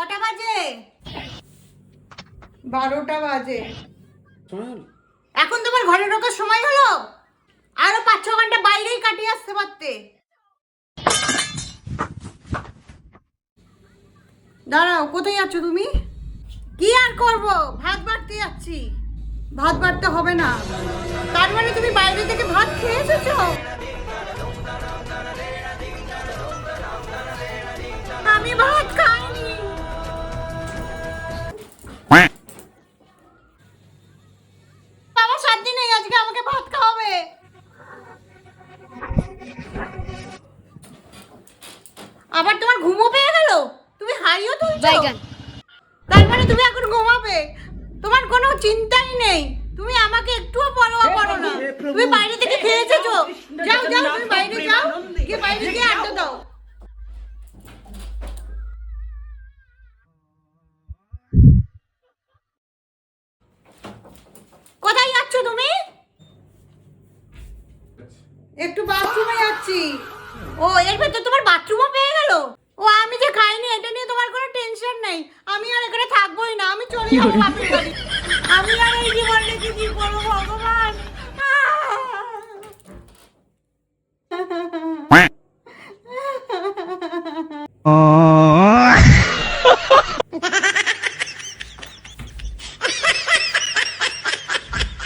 কটা বাজে? 12টা বাজে। এখন তোমার ঘরে ঢোকার সময় হলো? আরো 5-6 ঘন্টা বাইরেই কাটিয়ে আসতে পারতে। দাঁড়াও, কোথায় যাচ্ছ তুমি? কি আর করব, ভাত বাড়তে যাচ্ছি। ভাত বাড়তে হবে না, তার মানে তুমি বাইরে থেকে ভাত খেয়ে এসেছো? আমি ভাত খাইনি। বাবা শান্তি নেই, আজকে আমাকে ভাত খাওয়াবে। আবার তোমার ঘুমো পেয়ে গেল? তুমি হারিও তুলছো? তার মানে তুমি এখন ঘুমাবে? তোমার কোনো চিন্তাই নেই, তুমি আমাকে একটুও পরোয়া করো না। তুমি বাইরে থেকে খেয়ে এসেছো, যাও যাও, তুমি বাইরে যাও, গিয়ে বাইরে গিয়ে আড্ডা দাও। কোথায় যাচ্ছ তুমি? একটু বাথরুমে যাচ্ছি। ও, এর ভেতর তোমার বাথরুমও পেয়ে গেল? ও, আমি যে খাইনি এটা নিয়ে তোমার কোনো টেনশন নেই। আমি আর এখানে থাকবোই না, আমি চলে যাবো বাপের বাড়ি।